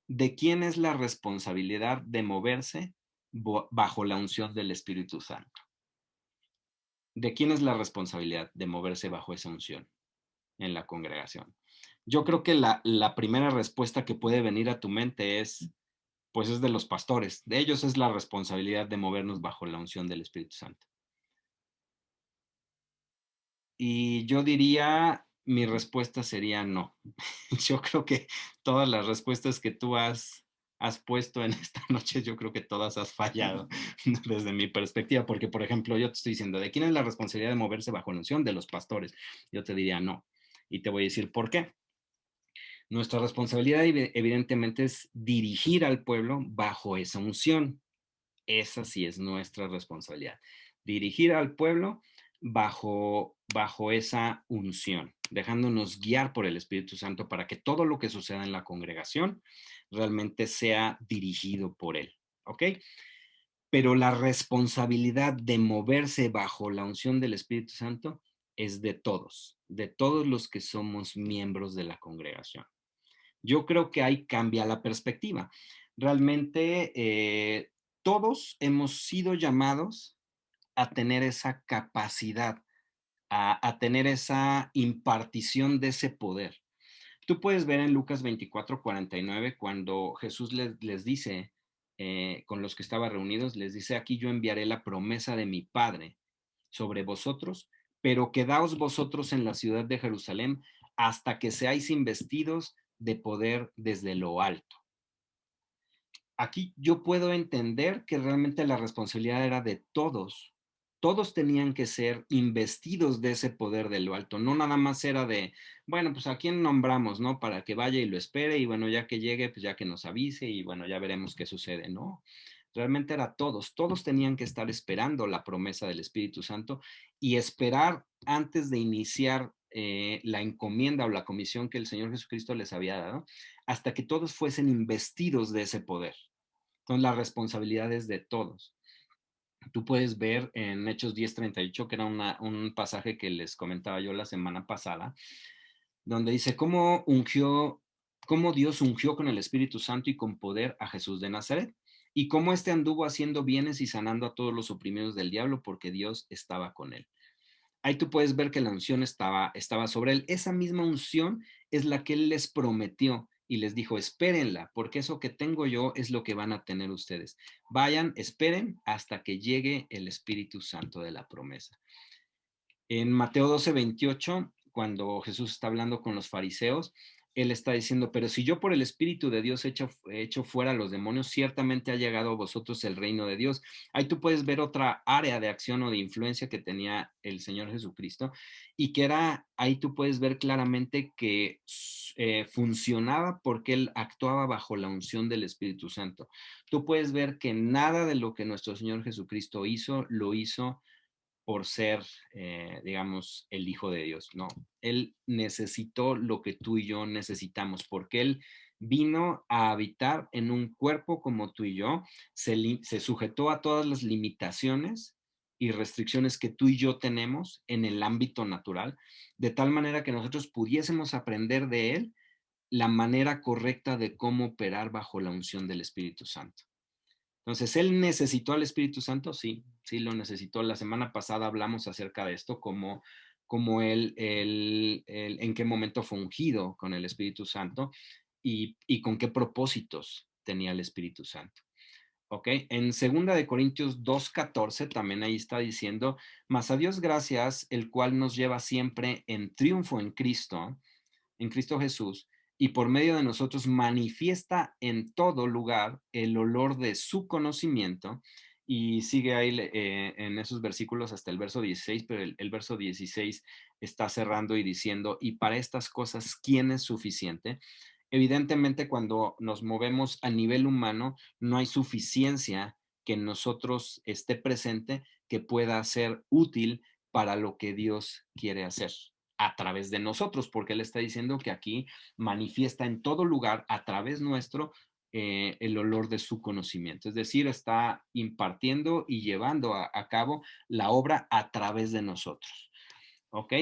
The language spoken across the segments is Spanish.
¿De quién es la responsabilidad de moverse bajo la unción del Espíritu Santo? ¿De quién es la responsabilidad de moverse bajo esa unción en la congregación? Yo creo que la primera respuesta que puede venir a tu mente es, pues es de los pastores. De ellos es la responsabilidad de movernos bajo la unción del Espíritu Santo. Y yo diría, mi respuesta sería no. Yo creo que todas las respuestas que tú has puesto en esta noche, yo creo que todas has fallado desde mi perspectiva, porque, por ejemplo, yo te estoy diciendo, ¿de quién es la responsabilidad de moverse bajo la unción? De los pastores. Yo te diría no. Y te voy a decir por qué. Nuestra responsabilidad evidentemente es dirigir al pueblo bajo esa unción. Esa sí es nuestra responsabilidad. Dirigir al pueblo bajo esa unción, dejándonos guiar por el Espíritu Santo para que todo lo que suceda en la congregación realmente sea dirigido por Él. ¿Ok? Pero la responsabilidad de moverse bajo la unción del Espíritu Santo es de todos los que somos miembros de la congregación. Yo creo que ahí cambia la perspectiva. Realmente todos hemos sido llamados a tener esa capacidad, a tener esa impartición de ese poder. Tú puedes ver en Lucas 24:49 cuando Jesús les dice, con los que estaban reunidos, les dice, aquí yo enviaré la promesa de mi Padre sobre vosotros, pero quedaos vosotros en la ciudad de Jerusalén hasta que seáis investidos de poder desde lo alto. Aquí yo puedo entender que realmente la responsabilidad era de todos. Todos tenían que ser investidos de ese poder de lo alto. No nada más era de, bueno, pues a quién nombramos, ¿no? Para que vaya y lo espere y bueno, ya que llegue, pues ya que nos avise y bueno, ya veremos qué sucede, ¿no? Realmente era todos. Todos tenían que estar esperando la promesa del Espíritu Santo y esperar antes de iniciar la encomienda o la comisión que el Señor Jesucristo les había dado, hasta que todos fuesen investidos de ese poder. Son las responsabilidades de todos. Tú puedes ver en Hechos 10:38, que era un pasaje que les comentaba yo la semana pasada, donde dice cómo Dios ungió con el Espíritu Santo y con poder a Jesús de Nazaret, y cómo éste anduvo haciendo bienes y sanando a todos los oprimidos del diablo, porque Dios estaba con él. Ahí tú puedes ver que la unción estaba sobre él. Esa misma unción es la que él les prometió y les dijo, espérenla, porque eso que tengo yo es lo que van a tener ustedes. Vayan, esperen hasta que llegue el Espíritu Santo de la promesa. En Mateo 12:28, cuando Jesús está hablando con los fariseos, él está diciendo, pero si yo por el Espíritu de Dios he hecho fuera a los demonios, ciertamente ha llegado a vosotros el reino de Dios. Ahí tú puedes ver otra área de acción o de influencia que tenía el Señor Jesucristo y que era, ahí tú puedes ver claramente que funcionaba porque él actuaba bajo la unción del Espíritu Santo. Tú puedes ver que nada de lo que nuestro Señor Jesucristo hizo, lo hizo por ser, digamos, el Hijo de Dios. No, Él necesitó lo que tú y yo necesitamos, porque Él vino a habitar en un cuerpo como tú y yo, se sujetó a todas las limitaciones y restricciones que tú y yo tenemos en el ámbito natural, de tal manera que nosotros pudiésemos aprender de Él la manera correcta de cómo operar bajo la unción del Espíritu Santo. Entonces, ¿él necesitó al Espíritu Santo? Sí, sí lo necesitó. La semana pasada hablamos acerca de esto, como en qué momento fue ungido con el Espíritu Santo y con qué propósitos tenía el Espíritu Santo. ¿Ok? En 2 Corintios 2:14 también ahí está diciendo, mas a Dios gracias, el cual nos lleva siempre en triunfo en Cristo Jesús, y por medio de nosotros manifiesta en todo lugar el olor de su conocimiento. Y sigue ahí en esos versículos hasta el verso 16, pero el verso 16 está cerrando y diciendo, y para estas cosas, ¿quién es suficiente? Evidentemente, cuando nos movemos a nivel humano, no hay suficiencia que en nosotros esté presente que pueda ser útil para lo que Dios quiere hacer a través de nosotros, porque Él está diciendo que aquí manifiesta en todo lugar a través nuestro el olor de su conocimiento. Es decir, está impartiendo y llevando a cabo la obra a través de nosotros. ¿Ok?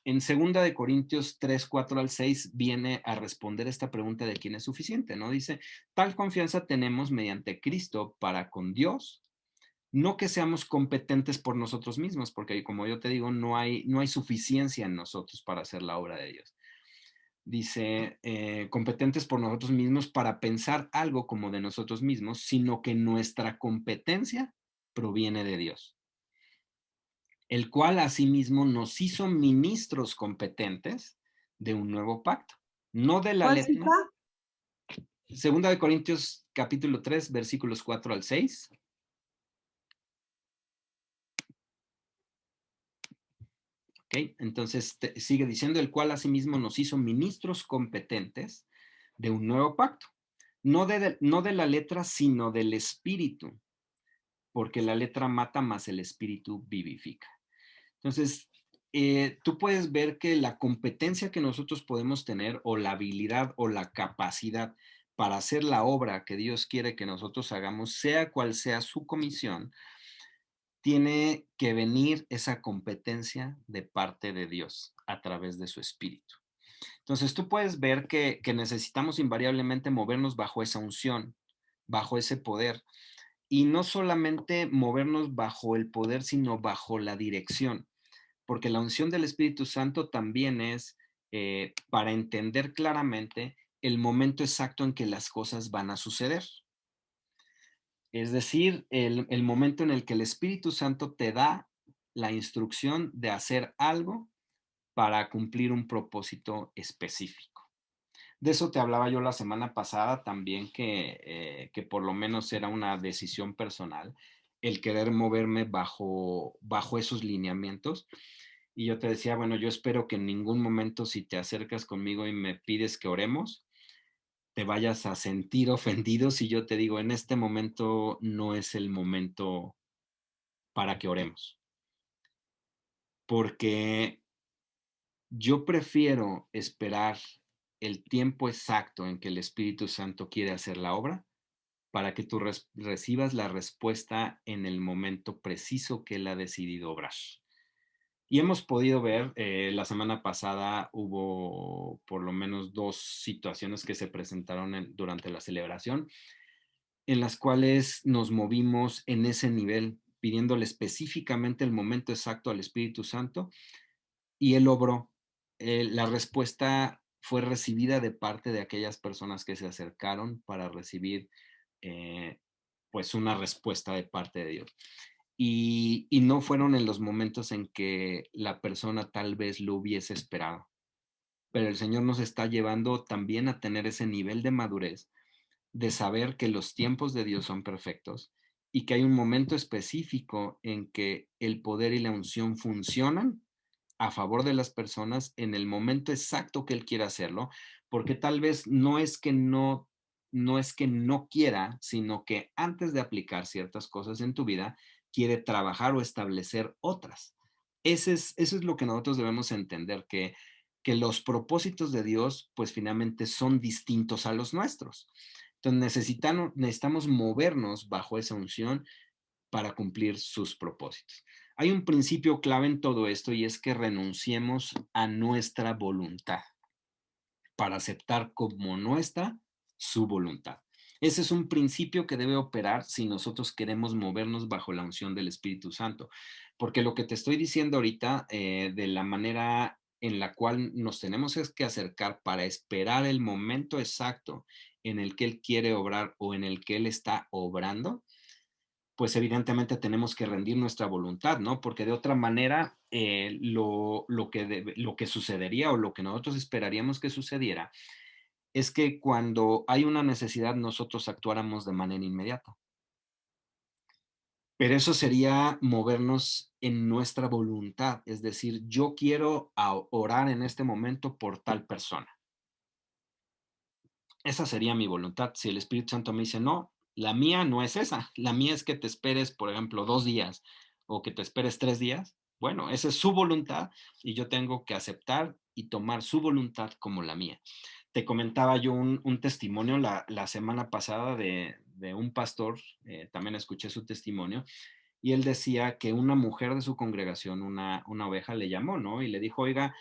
En 2 3 4 al 6 viene a responder esta pregunta de quién es suficiente, ¿no? Dice, tal confianza tenemos mediante Cristo para con Dios, no que seamos competentes por nosotros mismos, porque como yo te digo, no hay suficiencia en nosotros para hacer la obra de Dios. Dice, competentes por nosotros mismos para pensar algo como de nosotros mismos, sino que nuestra competencia proviene de Dios, el cual asimismo nos hizo ministros competentes de un nuevo pacto, no de la ¿Cuál letra. cita? Segunda de Corintios capítulo 3 versículos 4 al 6. ¿Ok? Entonces sigue diciendo, el cual asimismo nos hizo ministros competentes de un nuevo pacto, no de la letra, sino del espíritu, porque la letra mata, más el espíritu vivifica. Entonces, tú puedes ver que la competencia que nosotros podemos tener, o la habilidad o la capacidad para hacer la obra que Dios quiere que nosotros hagamos, sea cual sea su comisión, tiene que venir esa competencia de parte de Dios a través de su espíritu. Entonces, tú puedes ver que necesitamos invariablemente movernos bajo esa unción, bajo ese poder, y no solamente movernos bajo el poder, sino bajo la dirección, porque la unción del Espíritu Santo también es para entender claramente el momento exacto en que las cosas van a suceder. Es decir, el momento en el que el Espíritu Santo te da la instrucción de hacer algo para cumplir un propósito específico. De eso te hablaba yo la semana pasada también, que por lo menos era una decisión personal el querer moverme bajo esos lineamientos. Y yo te decía, bueno, yo espero que en ningún momento, si te acercas conmigo y me pides que oremos, te vayas a sentir ofendido si yo te digo, en este momento no es el momento para que oremos. Porque yo prefiero esperar el tiempo exacto en que el Espíritu Santo quiere hacer la obra, para que tú recibas la respuesta en el momento preciso que Él ha decidido obrar. Y hemos podido ver, la semana pasada hubo por lo menos dos situaciones que se presentaron durante la celebración, en las cuales nos movimos en ese nivel, pidiéndole específicamente el momento exacto al Espíritu Santo, y Él obró. La respuesta fue recibida de parte de aquellas personas que se acercaron para recibir, eh, pues, una respuesta de parte de Dios. Y no fueron en los momentos en que la persona tal vez lo hubiese esperado, pero el Señor nos está llevando también a tener ese nivel de madurez, de saber que los tiempos de Dios son perfectos y que hay un momento específico en que el poder y la unción funcionan a favor de las personas en el momento exacto que Él quiera hacerlo, porque tal vez no es que no quiera, sino que antes de aplicar ciertas cosas en tu vida, quiere trabajar o establecer otras. Eso es lo que nosotros debemos entender, que los propósitos de Dios, pues finalmente son distintos a los nuestros. Entonces necesitamos movernos bajo esa unción para cumplir sus propósitos. Hay un principio clave en todo esto, y es que renunciemos a nuestra voluntad para aceptar como nuestra su voluntad. Ese es un principio que debe operar si nosotros queremos movernos bajo la unción del Espíritu Santo, porque lo que te estoy diciendo ahorita, de la manera en la cual nos tenemos es que acercar para esperar el momento exacto en el que Él quiere obrar o en el que Él está obrando, pues evidentemente tenemos que rendir nuestra voluntad, ¿no? Porque de otra manera, lo que sucedería, o lo que nosotros esperaríamos que sucediera, es que cuando hay una necesidad nosotros actuáramos de manera inmediata. Pero eso sería movernos en nuestra voluntad, es decir, yo quiero orar en este momento por tal persona. Esa sería mi voluntad. Si el Espíritu Santo me dice, no, la mía no es esa, la mía es que te esperes, por ejemplo, 2 días, o que te esperes 3 días, bueno, esa es su voluntad y yo tengo que aceptar y tomar su voluntad como la mía. Te comentaba yo un testimonio la semana pasada de un pastor, también escuché su testimonio, y él decía que una mujer de su congregación, una oveja, le llamó, ¿no? Y le dijo, oiga,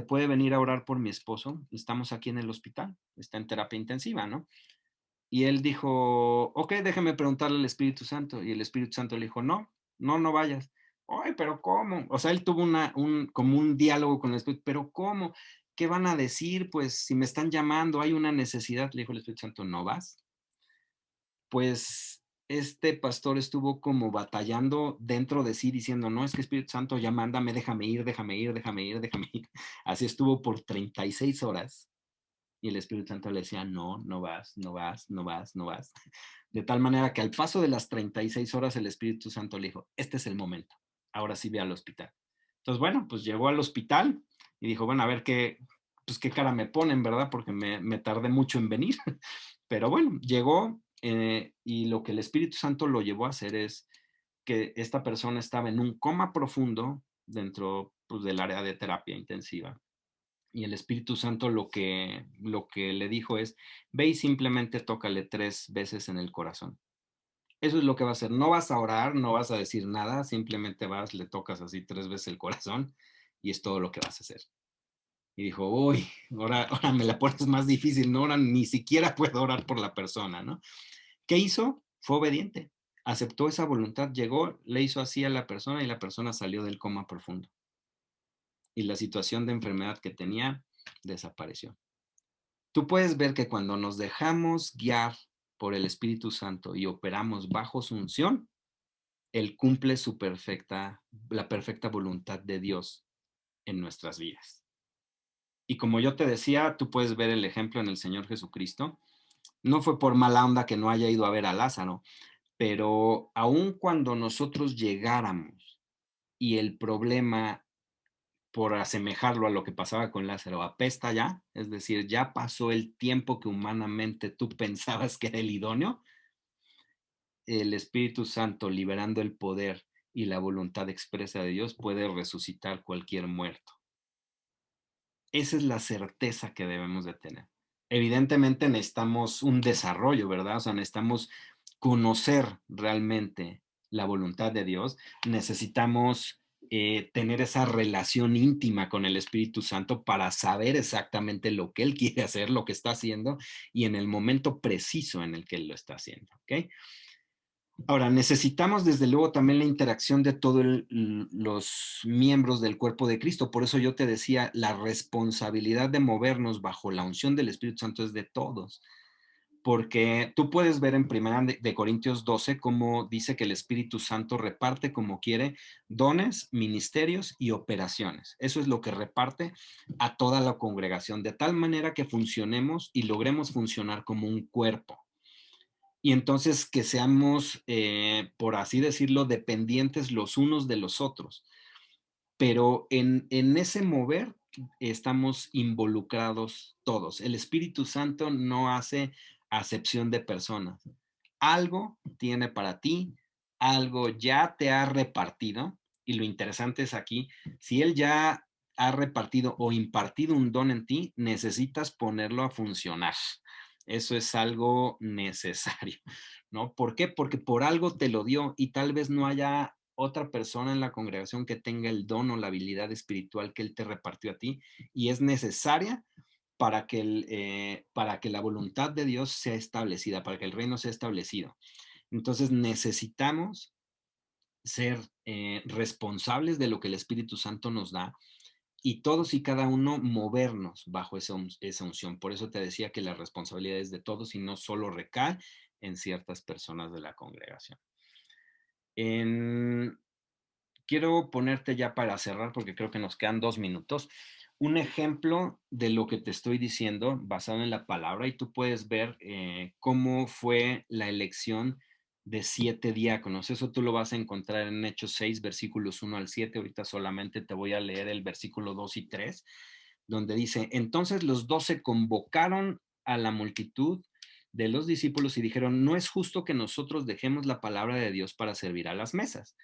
¿puede venir a orar por mi esposo? Estamos aquí en el hospital, está en terapia intensiva, ¿no? Y él dijo, ok, déjame preguntarle al Espíritu Santo. Y el Espíritu Santo le dijo, no, no, no vayas. Ay, pero ¿cómo? O sea, él tuvo como un diálogo con el Espíritu, pero ¿cómo? ¿Qué van a decir? Pues si me están llamando, hay una necesidad. Le dijo el Espíritu Santo, ¿no vas? Pues este pastor estuvo como batallando dentro de sí diciendo, no, es que Espíritu Santo ya mándame, déjame ir, déjame ir, déjame ir, déjame ir. Así estuvo por 36 horas y el Espíritu Santo le decía, no, no vas, no vas, no vas, no vas. De tal manera que al paso de las 36 horas el Espíritu Santo le dijo, este es el momento, ahora sí ve al hospital. Entonces, bueno, pues llegó al hospital y dijo, bueno, a ver pues qué cara me ponen, ¿verdad? Porque me tardé mucho en venir. Pero bueno, llegó y lo que el Espíritu Santo lo llevó a hacer es que esta persona estaba en un coma profundo dentro pues, del área de terapia intensiva. Y el Espíritu Santo lo que le dijo es, ve y simplemente tócale 3 veces en el corazón. Eso es lo que va a hacer. No vas a orar, no vas a decir nada, simplemente vas, le tocas así 3 veces el corazón y es todo lo que vas a hacer. Y dijo, uy, ahora me la pones más difícil, ¿no? Ahora ni siquiera puedo orar por la persona, ¿no? ¿Qué hizo? Fue obediente. Aceptó esa voluntad, llegó, le hizo así a la persona y la persona salió del coma profundo. Y la situación de enfermedad que tenía desapareció. Tú puedes ver que cuando nos dejamos guiar por el Espíritu Santo y operamos bajo su unción, Él cumple la perfecta voluntad de Dios en nuestras vidas. Y como yo te decía, tú puedes ver el ejemplo en el Señor Jesucristo. No fue por mala onda que no haya ido a ver a Lázaro, pero aun cuando nosotros llegáramos y el problema, por asemejarlo a lo que pasaba con Lázaro, apesta ya, es decir, ya pasó el tiempo que humanamente tú pensabas que era el idóneo, el Espíritu Santo, liberando el poder y la voluntad expresa de Dios, puede resucitar cualquier muerto. Esa es la certeza que debemos de tener. Evidentemente necesitamos un desarrollo, ¿verdad? O sea, necesitamos conocer realmente la voluntad de Dios, necesitamos tener esa relación íntima con el Espíritu Santo para saber exactamente lo que Él quiere hacer, lo que está haciendo y en el momento preciso en el que Él lo está haciendo, ¿ok? Ahora, necesitamos desde luego también la interacción de todos los miembros del cuerpo de Cristo. Por eso yo te decía, la responsabilidad de movernos bajo la unción del Espíritu Santo es de todos. Porque tú puedes ver en Primera de Corintios 12 cómo dice que el Espíritu Santo reparte como quiere dones, ministerios y operaciones. Eso es lo que reparte a toda la congregación, de tal manera que funcionemos y logremos funcionar como un cuerpo y entonces que seamos, por así decirlo, dependientes los unos de los otros. Pero en ese mover estamos involucrados todos. El Espíritu Santo no hace acepción de personas. Algo tiene para ti, algo ya te ha repartido. Y lo interesante es aquí, si Él ya ha repartido o impartido un don en ti, necesitas ponerlo a funcionar. Eso es algo necesario, ¿no? ¿Por qué? Porque por algo te lo dio y tal vez no haya otra persona en la congregación que tenga el don o la habilidad espiritual que Él te repartió a ti y es necesaria para que la voluntad de Dios sea establecida, para que el reino sea establecido. Entonces necesitamos ser responsables de lo que el Espíritu Santo nos da y todos y cada uno movernos bajo esa unción. Por eso te decía que la responsabilidad es de todos y no solo recae en ciertas personas de la congregación. En, quiero ponerte ya para cerrar, porque creo que nos quedan 2 minutos, un ejemplo de lo que te estoy diciendo basado en la palabra y tú puedes ver cómo fue la elección de 7 diáconos. Eso tú lo vas a encontrar en Hechos 6, versículos 1 al 7. Ahorita solamente te voy a leer el versículo 2 y 3, donde dice, entonces los 12 convocaron a la multitud de los discípulos y dijeron, no es justo que nosotros dejemos la palabra de Dios para servir a las mesas.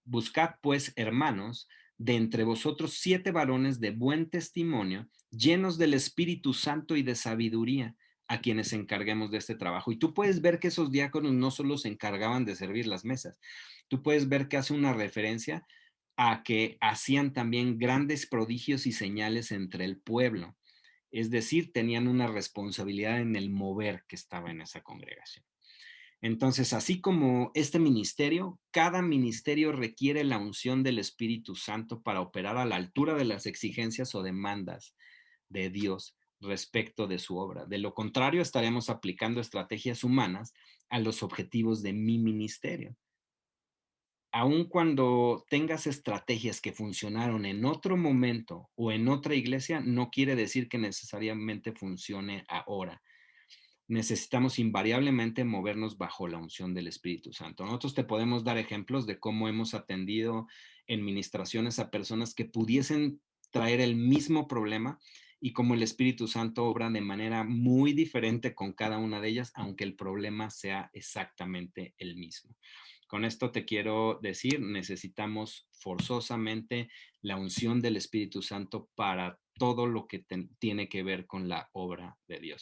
Buscad pues, hermanos, de entre vosotros 7 varones de buen testimonio, llenos del Espíritu Santo y de sabiduría, a quienes encarguemos de este trabajo. Y tú puedes ver que esos diáconos no solo se encargaban de servir las mesas, tú puedes ver que hace una referencia a que hacían también grandes prodigios y señales entre el pueblo. Es decir, tenían una responsabilidad en el mover que estaba en esa congregación. Entonces, así como este ministerio, cada ministerio requiere la unción del Espíritu Santo para operar a la altura de las exigencias o demandas de Dios respecto de su obra. De lo contrario, estaremos aplicando estrategias humanas a los objetivos de mi ministerio. Aun cuando tengas estrategias que funcionaron en otro momento o en otra iglesia, no quiere decir que necesariamente funcione ahora. Necesitamos invariablemente movernos bajo la unción del Espíritu Santo. Nosotros te podemos dar ejemplos de cómo hemos atendido en ministraciones a personas que pudiesen traer el mismo problema y cómo el Espíritu Santo obra de manera muy diferente con cada una de ellas, aunque el problema sea exactamente el mismo. Con esto te quiero decir, necesitamos forzosamente la unción del Espíritu Santo para todo lo que tiene que ver con la obra de Dios.